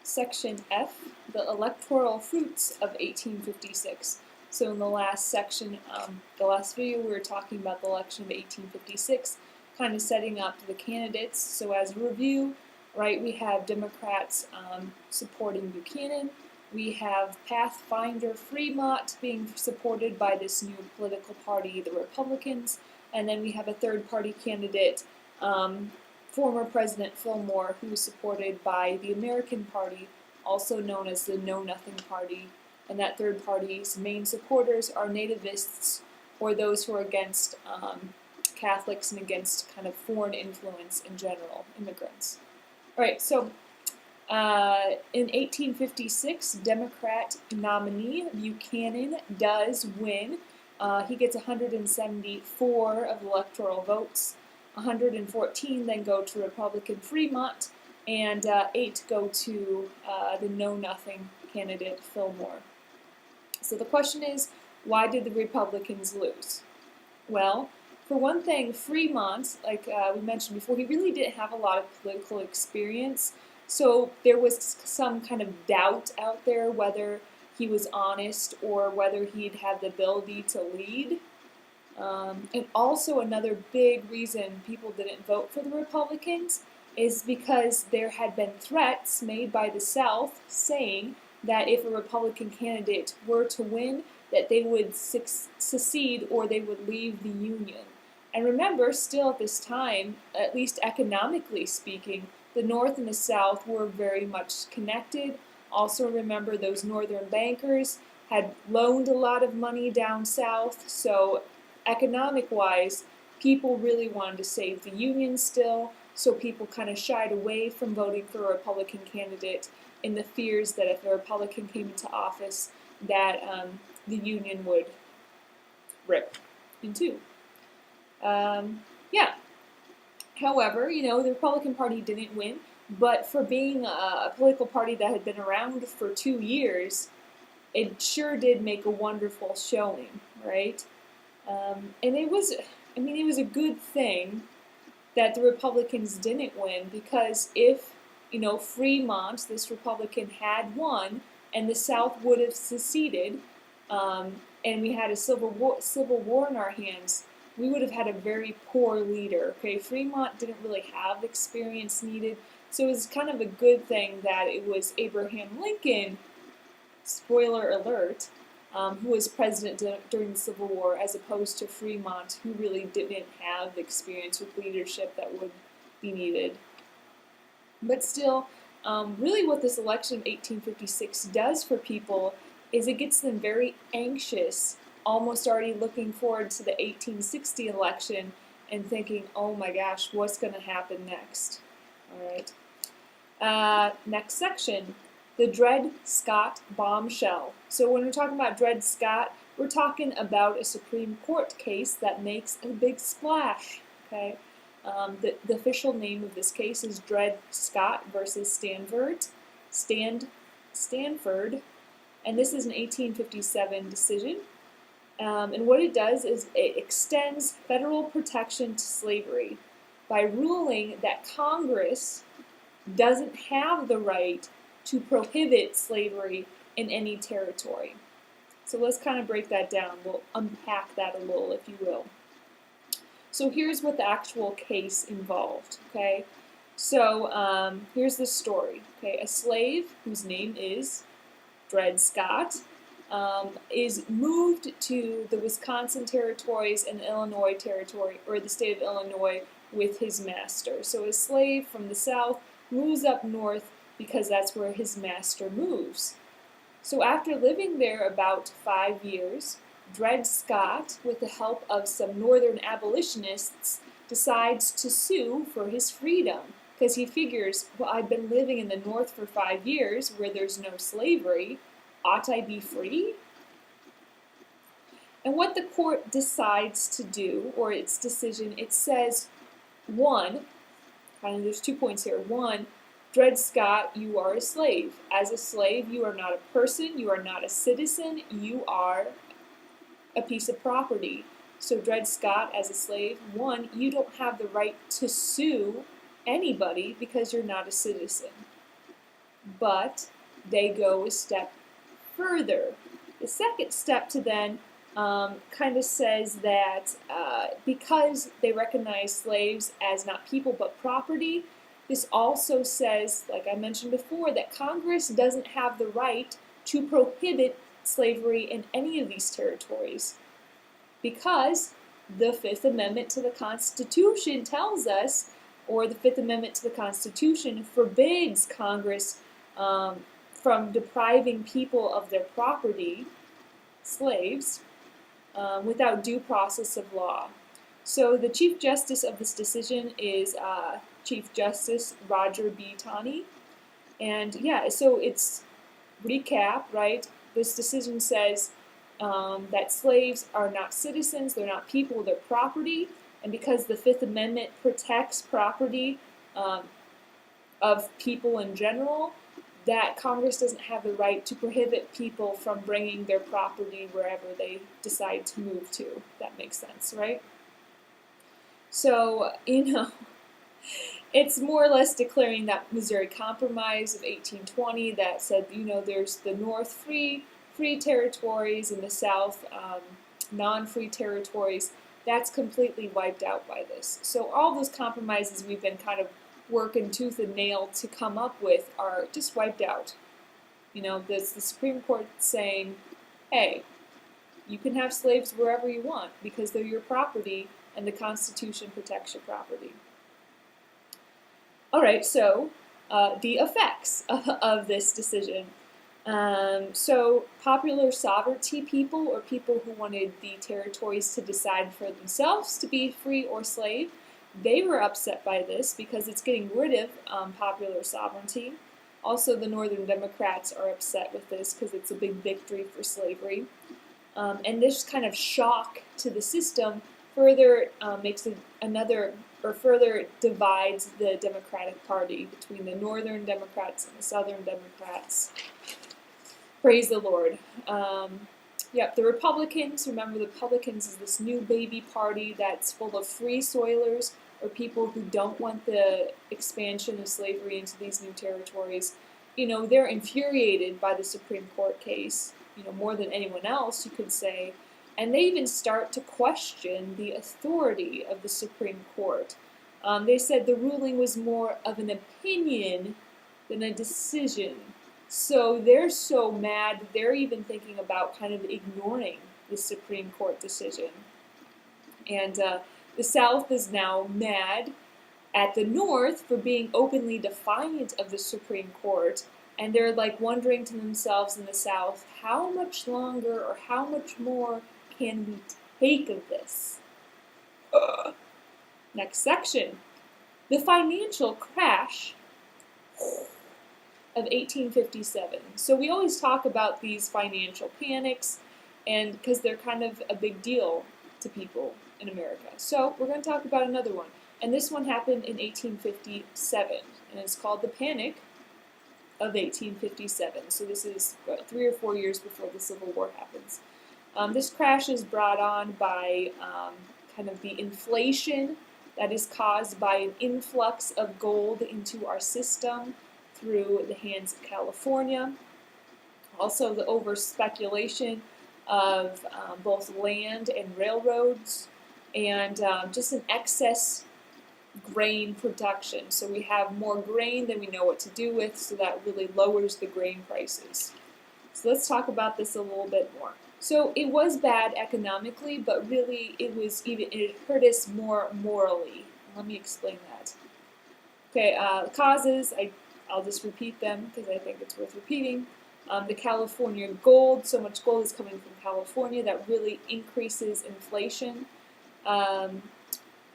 Section F, the electoral fruits of 1856. So in the last section, the last video, we were talking about the election of 1856, kind of setting up the candidates. So as a review, right, we have Democrats supporting Buchanan. We have Pathfinder Fremont being supported by this new political party, the Republicans. And then we have a third-party candidate, former President Fillmore, who is supported by the American Party, also known as the Know Nothing Party. And that third party's main supporters are nativists, or those who are against Catholics and against kind of foreign influence in general, immigrants. All right, so in 1856, Democrat nominee Buchanan does win. He gets 174 of the electoral votes. 114 then go to Republican Fremont, and 8 go to the Know Nothing candidate Fillmore. So the question is, why did the Republicans lose? Well, for one thing, Fremont, like we mentioned before, he really didn't have a lot of political experience, so there was some kind of doubt out there whether he was honest or whether he'd have the ability to lead. And also another big reason people didn't vote for the Republicans is because there had been threats made by the South saying that if a Republican candidate were to win, that they would secede or they would leave the Union. And remember, still at this time, at least economically speaking, the North and the South were very much connected. Also remember, those Northern bankers had loaned a lot of money down South, so economic-wise, people really wanted to save the Union still, so people kind of shied away from voting for a Republican candidate in the fears that if a Republican came into office, that the Union would rip in two. Yeah. However, you know, the Republican Party didn't win, but for being a political party that had been around for 2 years, it sure did make a wonderful showing, right? And it was a good thing that the Republicans didn't win, because if, you know, Fremont, this Republican, had won and the South would have seceded, and we had a civil war in our hands, we would have had a very poor leader. Okay, Fremont didn't really have the experience needed, so it was kind of a good thing that it was Abraham Lincoln, spoiler alert, who was president during the Civil War, as opposed to Fremont, who really didn't have the experience with leadership that would be needed. But still, really what this election of 1856 does for people is it gets them very anxious, almost already looking forward to the 1860 election and thinking, oh my gosh, what's going to happen next? All right. Next section. The Dred Scott Bombshell. So when we're talking about Dred Scott, we're talking about a Supreme Court case that makes a big splash. Okay, the official name of this case is Dred Scott versus Stanford, and this is an 1857 decision. And what it does is it extends federal protection to slavery by ruling that Congress doesn't have the right to prohibit slavery in any territory. So let's kind of break that down. We'll unpack that a little, if you will. So here's what the actual case involved, okay? So here's the story, okay? A slave whose name is Dred Scott is moved to the Wisconsin territories and the Illinois territory, or the state of Illinois, with his master. So a slave from the south moves up north because that's where his master moves. So after living there about 5 years, Dred Scott, with the help of some northern abolitionists, decides to sue for his freedom, because he figures, well, I've been living in the north for 5 years where there's no slavery. Ought I be free? And what the court decides to do, or its decision, it says, one, there's 2 points here. One, Dred Scott, you are a slave. As a slave, you are not a person, you are not a citizen, you are a piece of property. So Dred Scott, as a slave, one, you don't have the right to sue anybody because you're not a citizen. but they go a step further. The second step to then kind of says that because they recognize slaves as not people but property, this also says, like I mentioned before, that Congress doesn't have the right to prohibit slavery in any of these territories, because the Fifth Amendment to the Constitution tells us, or the Fifth Amendment to the Constitution forbids Congress from depriving people of their property, slaves, without due process of law. So the Chief Justice of this decision is Chief Justice Roger B. Taney. And yeah, so it's recap, right? This decision says that slaves are not citizens, they're not people, they're property. And because the Fifth Amendment protects property of people in general, that Congress doesn't have the right to prohibit people from bringing their property wherever they decide to move to. That makes sense, right? So, it's more or less declaring that Missouri Compromise of 1820 that said, there's the North free territories and the South non-free territories. That's completely wiped out by this. So all those compromises we've been kind of working tooth and nail to come up with are just wiped out. The Supreme Court saying, hey, you can have slaves wherever you want because they're your property and the Constitution protects your property. All right, so the effects of this decision. So popular sovereignty people, or people who wanted the territories to decide for themselves to be free or slave, they were upset by this because it's getting rid of popular sovereignty. Also, the Northern Democrats are upset with this because it's a big victory for slavery. And this kind of shock to the system further makes further divides the Democratic Party between the Northern Democrats and the Southern Democrats. Praise the Lord. The Republicans, remember the Republicans is this new baby party that's full of free soilers, or people who don't want the expansion of slavery into these new territories. They're infuriated by the Supreme Court case, more than anyone else, you could say. And they even start to question the authority of the Supreme Court. They said the ruling was more of an opinion than a decision. So they're so mad, they're even thinking about kind of ignoring the Supreme Court decision. And the South is now mad at the North for being openly defiant of the Supreme Court. And they're like wondering to themselves in the South, how much longer or how much more can we take of this? Next section. The financial crash of 1857. So we always talk about these financial panics, and because they're kind of a big deal to people in America. So we're going to talk about another one. And this one happened in 1857, and it's called the Panic of 1857. So this is 3 or 4 years before the Civil War happens. This crash is brought on by kind of the inflation that is caused by an influx of gold into our system through the hands of California. Also the over-speculation of both land and railroads, and just an excess grain production. So we have more grain than we know what to do with, so that really lowers the grain prices. So let's talk about this a little bit more. So it was bad economically, but really it hurt us more morally. Let me explain that. Okay, causes, I'll just repeat them because I think it's worth repeating. The California gold, so much gold is coming from California that really increases inflation.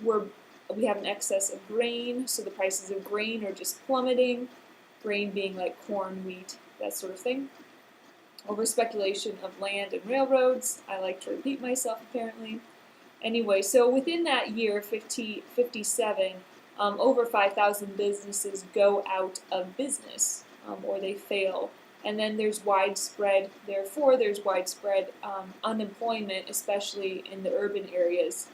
We have an excess of grain, so the prices of grain are just plummeting. Grain being like corn, wheat, that sort of thing. Over speculation of land and railroads. I like to repeat myself apparently. Anyway, so within that year, 57, over 5,000 businesses go out of business, or they fail. And then there's widespread unemployment, especially in the urban areas.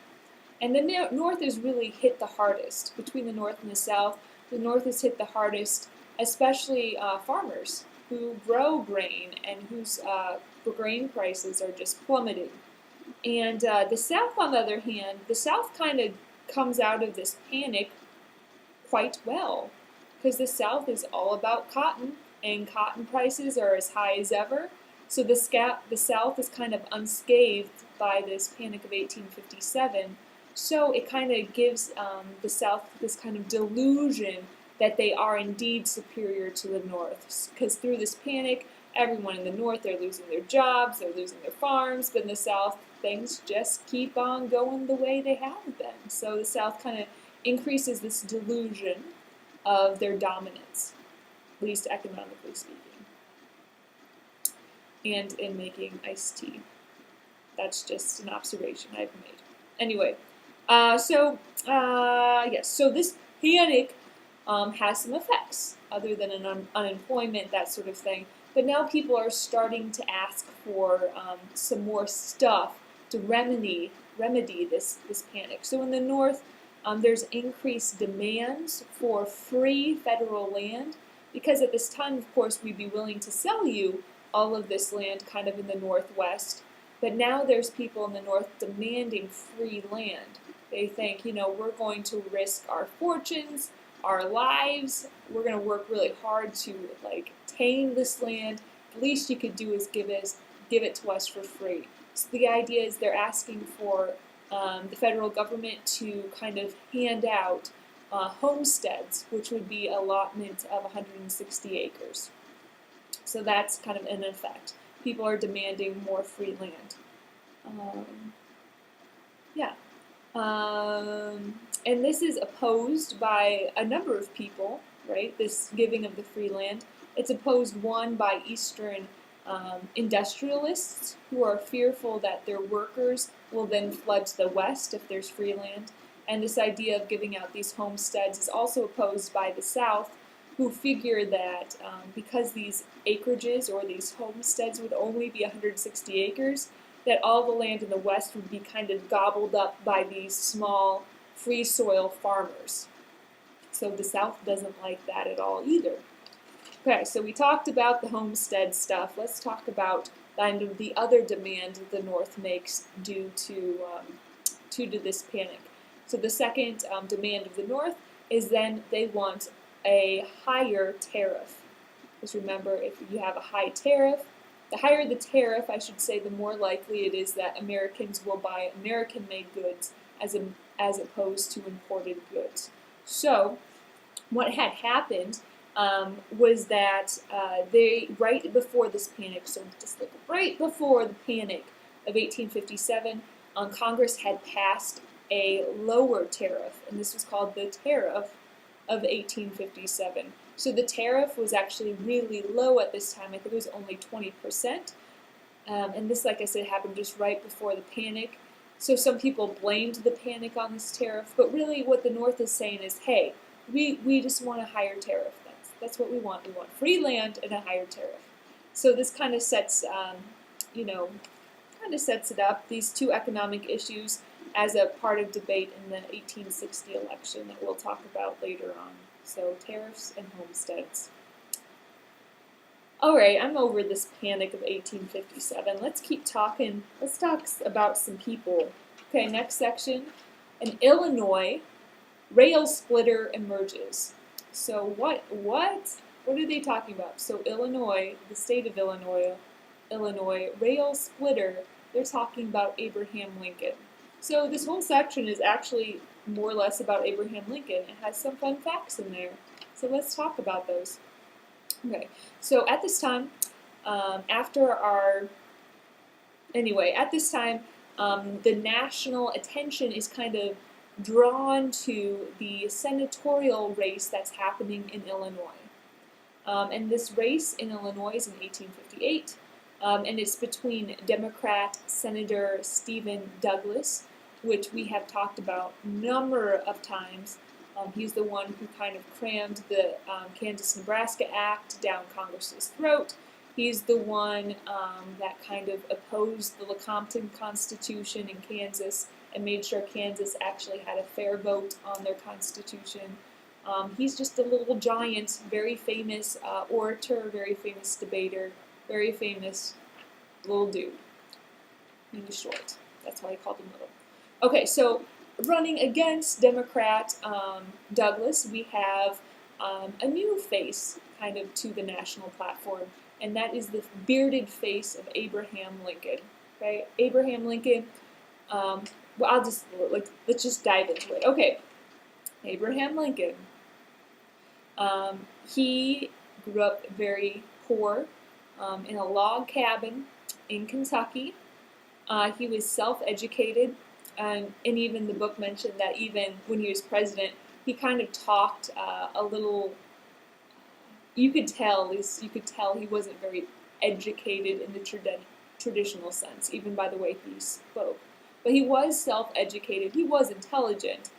And the North is really hit the hardest. Between the North and the South, the North is hit the hardest especially farmers who grow grain and whose grain prices are just plummeting. And the South, on the other hand, the South kind of comes out of this panic quite well, because the South is all about cotton, and cotton prices are as high as ever. So the South is kind of unscathed by this panic of 1857. So it kind of gives the South this kind of delusion that they are indeed superior to the North, because through this panic, everyone in the North, they're losing their jobs, they're losing their farms, but in the South, things just keep on going the way they have been. So the South kind of increases this delusion of their dominance, at least economically speaking, and in making iced tea. That's just an observation I've made. Anyway, yes, so this panic has some effects, other than unemployment, that sort of thing. But now people are starting to ask for some more stuff to remedy this panic. So in the North, there's increased demands for free federal land, because at this time, of course, we'd be willing to sell you all of this land kind of in the Northwest. But now there's people in the North demanding free land. They think, we're going to risk our fortunes, our lives. We're going to work really hard to tame this land. The least you could do is give it to us for free. So the idea is they're asking for the federal government to kind of hand out homesteads, which would be allotment of 160 acres. So that's kind of in effect. People are demanding more free land. And this is opposed by a number of people, right? This giving of the free land. It's opposed, one, by Eastern industrialists who are fearful that their workers will then flood to the West if there's free land. And this idea of giving out these homesteads is also opposed by the South, who figure that because these acreages or these homesteads would only be 160 acres, that all the land in the West would be kind of gobbled up by these small free soil farmers. So the South doesn't like that at all either. Okay, so we talked about the homestead stuff. Let's talk about kind of the other demand that the North makes due to this panic. So the second demand of the North is then they want a higher tariff. Because remember, if you have a high tariff, the higher the tariff, I should say, the more likely it is that Americans will buy American-made goods as opposed to imported goods. So what had happened was that right before this panic, so just like right before the panic of 1857, Congress had passed a lower tariff, and this was called the Tariff of 1857. So the tariff was actually really low at this time. I think it was only 20%. And this, like I said, happened just right before the panic. So some people blamed the panic on this tariff, but really what the North is saying is, hey, we just want a higher tariff. That's what we want. We want free land and a higher tariff. So this kind of sets, sets it up, these two economic issues, as a part of debate in the 1860 election that we'll talk about later on. So tariffs and homesteads. All right, I'm over this panic of 1857. Let's keep talking. Let's talk about some people. Okay, next section. An Illinois rail splitter emerges. So what are they talking about? So Illinois, the state of Illinois, rail splitter, they're talking about Abraham Lincoln. So this whole section is actually more or less about Abraham Lincoln. It has some fun facts in there. So let's talk about those. Okay, so at this time, the national attention is kind of drawn to the senatorial race that's happening in Illinois. And this race in Illinois is in 1858, and it's between Democrat Senator Stephen Douglas, which we have talked about a number of times. He's the one who kind of crammed the Kansas-Nebraska Act down Congress's throat. He's the one that kind of opposed the Lecompton Constitution in Kansas and made sure Kansas actually had a fair vote on their constitution. He's just a little giant, very famous orator, very famous debater, very famous little dude. He was short. That's why I called him little. Okay, so running against Democrat Douglas, we have a new face kind of to the national platform, and that is the bearded face of Abraham Lincoln. Okay, Abraham Lincoln. Well, let's just dive into it. Okay, Abraham Lincoln. He grew up very poor in a log cabin in Kentucky. He was self-educated, and even the book mentioned that even when he was president, he kind of talked a little. You could tell he wasn't very educated in the traditional sense, even by the way he spoke. But he was self-educated. He was intelligent.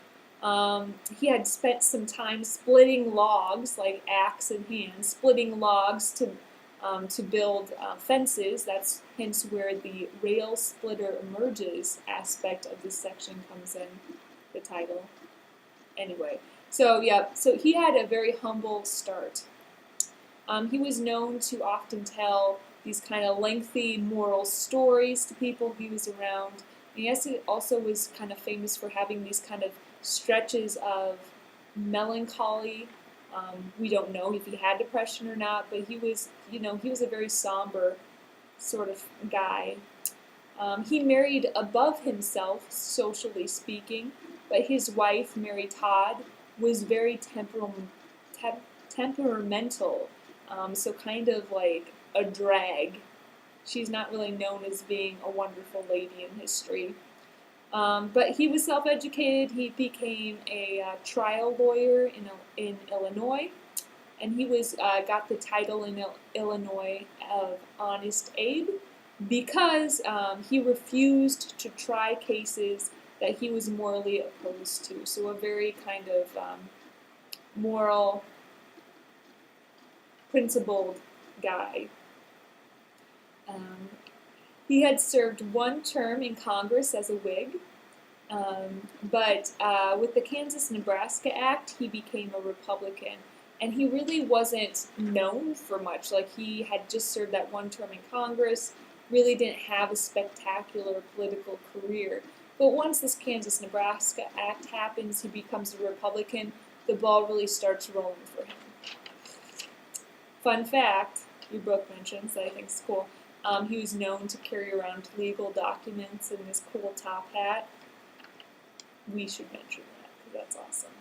He had spent some time splitting logs, like axe in hand, splitting logs to build fences. That's hence where the rail splitter emerges aspect of this section comes in, the title. Anyway, so he had a very humble start. He was known to often tell these kind of lengthy moral stories to people he was around. And he also was kind of famous for having these kind of stretches of melancholy. We don't know if he had depression or not, but he was a very somber sort of guy. He married above himself, socially speaking, but his wife, Mary Todd, was very temperamental, so kind of like a drag. She's not really known as being a wonderful lady in history. But he was self-educated. He became a trial lawyer in Illinois, and he got the title in Illinois of Honest Abe because he refused to try cases that he was morally opposed to. So a very kind of moral, principled guy. He had served one term in Congress as a Whig, but with the Kansas-Nebraska Act, he became a Republican. And he really wasn't known for much. Like, he had just served that one term in Congress, really didn't have a spectacular political career. But once this Kansas-Nebraska Act happens, he becomes a Republican, the ball really starts rolling for him. Fun fact, your book mentions, that I think is cool. He was known to carry around legal documents in this cool top hat. We should mention that, because that's awesome.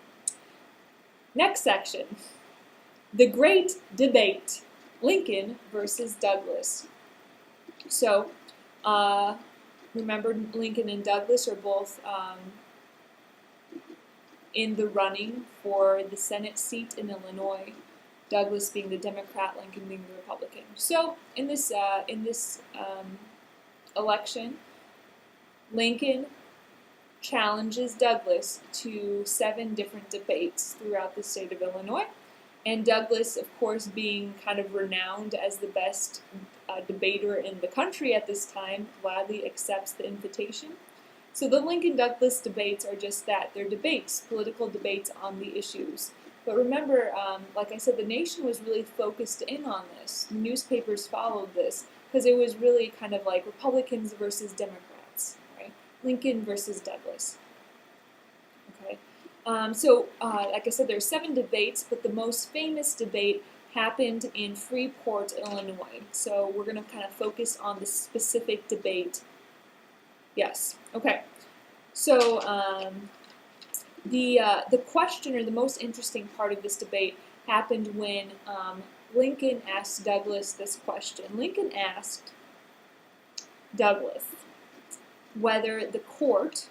Next section. The Great Debate. Lincoln versus Douglas. So, remember, Lincoln and Douglas are both in the running for the Senate seat in Illinois. Douglas being the Democrat, Lincoln being the Republican. So in this election, Lincoln challenges Douglas to 7 different debates throughout the state of Illinois. And Douglas, of course, being kind of renowned as the best debater in the country at this time, gladly accepts the invitation. So the Lincoln-Douglas debates are just that. They're debates, political debates on the issues. But remember, like I said, the nation was really focused in on this. The newspapers followed this because it was really kind of like Republicans versus Democrats, right? Lincoln versus Douglas. Okay. Like I said, there are 7 debates, but the most famous debate happened in Freeport, Illinois. So we're going to kind of focus on the specific debate. Yes. Okay. So the question, or the most interesting part of this debate, happened when Lincoln asked Douglas this question. Lincoln asked Douglas whether the court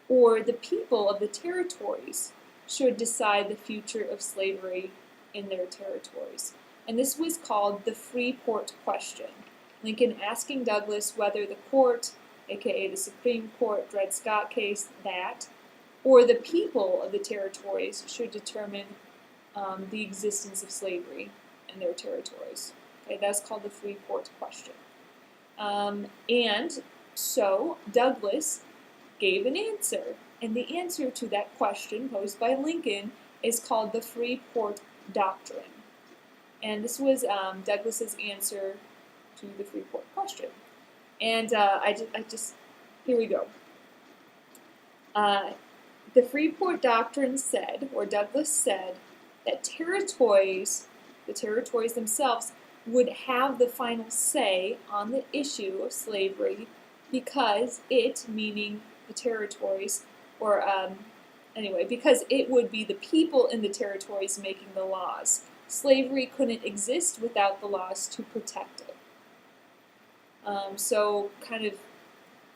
or the people of the territories should decide the future of slavery in their territories. And this was called the Freeport Question. Lincoln asking Douglas whether the court, aka the Supreme Court, Dred Scott case, that, or the people of the territories should determine the existence of slavery in their territories. Okay, that's called the Freeport Question. And so Douglas gave an answer, and the answer to that question posed by Lincoln is called the Freeport Doctrine. And this was Douglas's answer to the Freeport Question. And here we go. The Freeport Doctrine said, or Douglas said, that the territories themselves, would have the final say on the issue of slavery because it, meaning the territories, or because it would be the people in the territories making the laws. Slavery couldn't exist without the laws to protect it. So kind of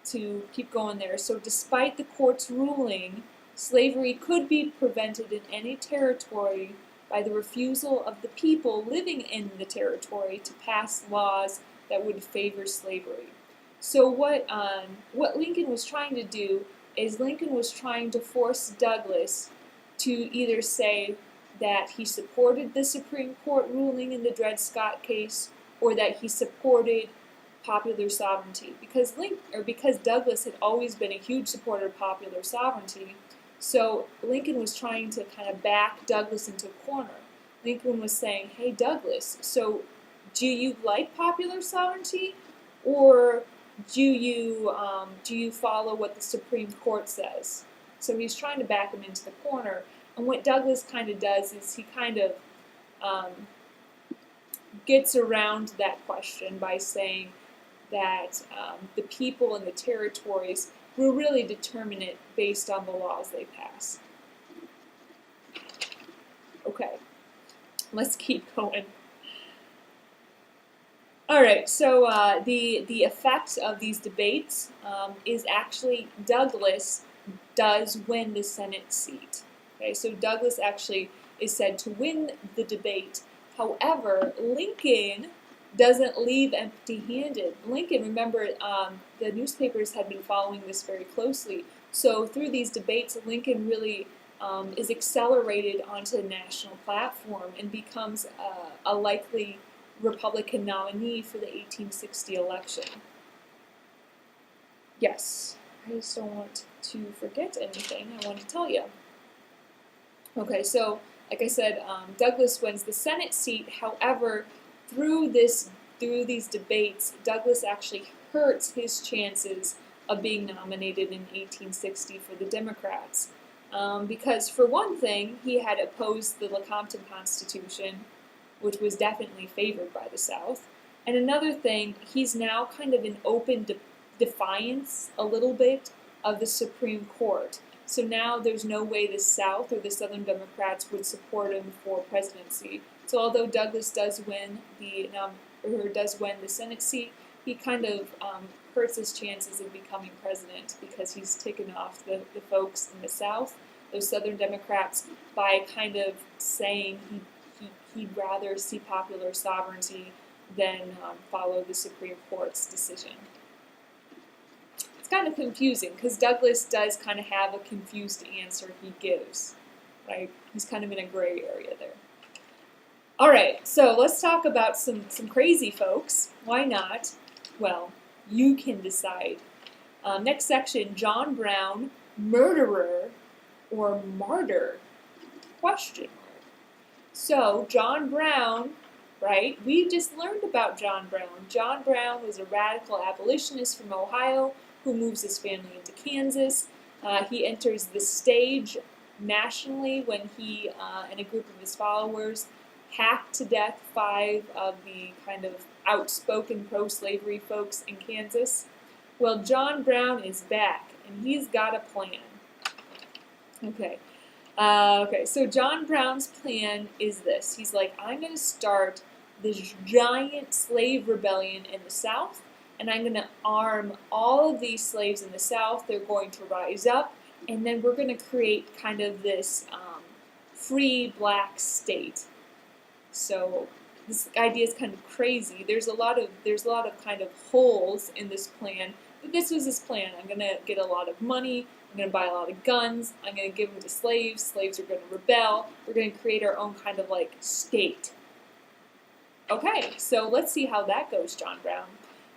to keep going there. So despite the court's ruling, slavery could be prevented in any territory by the refusal of the people living in the territory to pass laws that would favor slavery. So what Lincoln was trying to do is Lincoln was trying to force Douglas to either say that he supported the Supreme Court ruling in the Dred Scott case or that he supported popular sovereignty, because Douglas had always been a huge supporter of popular sovereignty. So Lincoln was trying to kind of back Douglas into a corner. Lincoln was saying, "Hey Douglas, so do you like popular sovereignty, or do you follow what the Supreme Court says?" So he's trying to back him into the corner. And what Douglas kind of does is he kind of gets around that question by saying that the people in the territories will really determine it based on the laws they pass. Okay, let's keep going. All right, so the effect of these debates is actually Douglas does win the Senate seat. Okay, so Douglas actually is said to win the debate. However, Lincoln doesn't leave empty-handed. Lincoln, remember, the newspapers had been following this very closely. So through these debates, Lincoln really is accelerated onto the national platform and becomes a likely Republican nominee for the 1860 election. Yes, I just don't want to forget anything I want to tell you. Okay, so like I said, Douglas wins the Senate seat. However, through these debates, Douglas actually hurts his chances of being nominated in 1860 for the Democrats. Because for one thing, he had opposed the Lecompton Constitution, which was definitely favored by the South. And another thing, he's now kind of in open defiance a little bit of the Supreme Court. So now there's no way the South or the Southern Democrats would support him for presidency. So although Douglas does win the Senate seat, he kind of hurts his chances of becoming president because he's taken off the folks in the South, those Southern Democrats, by kind of saying he'd rather see popular sovereignty than follow the Supreme Court's decision. It's kind of confusing because Douglas does kind of have a confused answer he gives, right? He's kind of in a gray area there. All right, so let's talk about some crazy folks. Why not? Well, you can decide. Next section, John Brown, murderer or martyr? Question mark. So John Brown, right? We just learned about John Brown. John Brown was a radical abolitionist from Ohio who moves his family into Kansas. He enters the stage nationally when he and a group of his followers hacked to death 5 of the kind of outspoken pro-slavery folks in Kansas. Well, John Brown is back, and he's got a plan. Okay, so John Brown's plan is this. He's like, I'm going to start this giant slave rebellion in the South, and I'm going to arm all of these slaves in the South. They're going to rise up, and then we're going to create kind of this free black state. So this idea is kind of crazy. There's a lot of kind of holes in this plan, but this was his plan. I'm going to get a lot of money. I'm going to buy a lot of guns. I'm going to give them to slaves. Slaves are going to rebel. We're going to create our own kind of like state. Okay, so let's see how that goes, John Brown.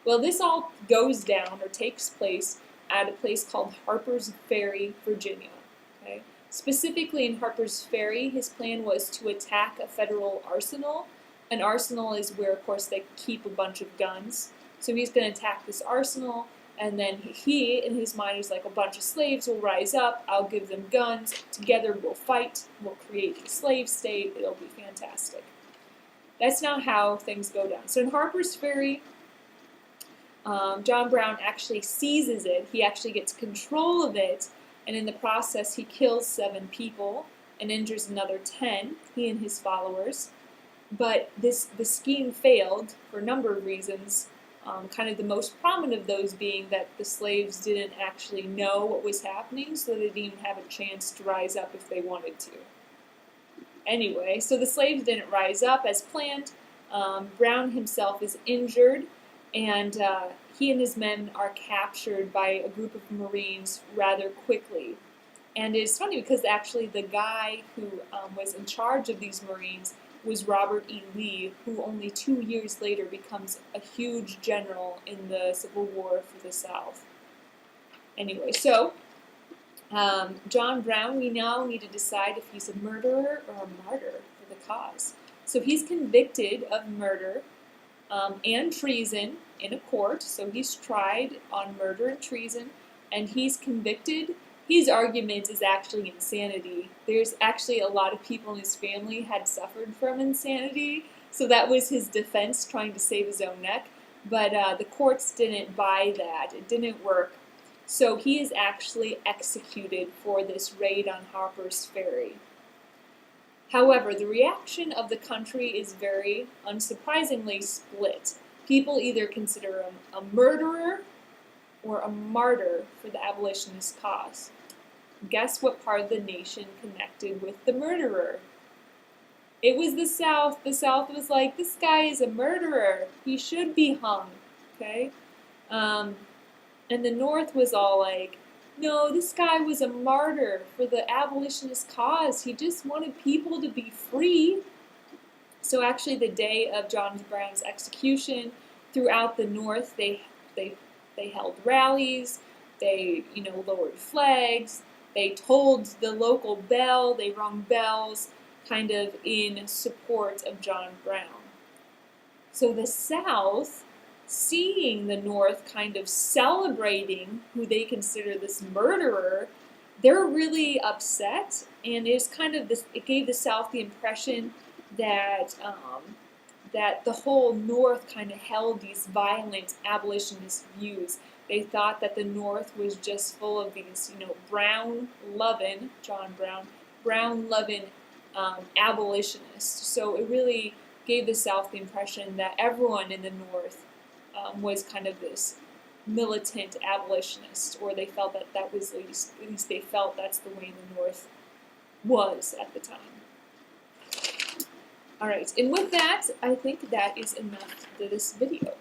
Well, this all goes down or takes place at a place called Harpers Ferry, Virginia. Okay, Specifically in Harpers Ferry, his plan was to attack a federal arsenal. An arsenal is where, of course, they keep a bunch of guns. So he's going to attack this arsenal, and then he, in his mind, is like, a bunch of slaves will rise up, I'll give them guns, together we'll fight, we'll create a slave state, it'll be fantastic. That's not how things go down. So in Harpers Ferry, John Brown actually seizes it, he actually gets control of it, and in the process he kills 7 people and injures another 10, he and his followers. But the scheme failed for a number of reasons, kind of the most prominent of those being that the slaves didn't actually know what was happening, so they didn't even have a chance to rise up if they wanted to. Anyway, so the slaves didn't rise up as planned. Brown himself is injured, and he and his men are captured by a group of Marines rather quickly. And it's funny because actually the guy who was in charge of these Marines was Robert E. Lee, who only 2 years later becomes a huge general in the Civil War for the South. Anyway, so John Brown, we now need to decide if he's a murderer or a martyr for the cause. So he's convicted of murder and treason in a court, so he's tried on murder and treason, and he's convicted. His argument is actually insanity. There's actually a lot of people in his family had suffered from insanity, so that was his defense, trying to save his own neck. But the courts didn't buy that. It didn't work. So he is actually executed for this raid on Harpers Ferry. However, the reaction of the country is very unsurprisingly split. People either consider him a murderer or a martyr for the abolitionist cause. Guess what part of the nation connected with the murderer? It was the South. The South was like, this guy is a murderer. He should be hung. Okay? And the North was all like, no, this guy was a martyr for the abolitionist cause. He just wanted people to be free. So actually the day of John Brown's execution, throughout the North, they held rallies, they, lowered flags, they tolled the local bell, they rung bells, kind of in support of John Brown. So the South, seeing the North kind of celebrating who they consider this murderer, they're really upset, and it's kind of this. It gave the South the impression that that the whole North kind of held these violent abolitionist views. They thought that the North was just full of these, Brown-loving, John Brown, Brown-loving abolitionists. So it really gave the South the impression that everyone in the North was kind of this militant abolitionist, or they felt that was at least they felt that's the way the North was at the time. All right, and with that, I think that is enough for this video.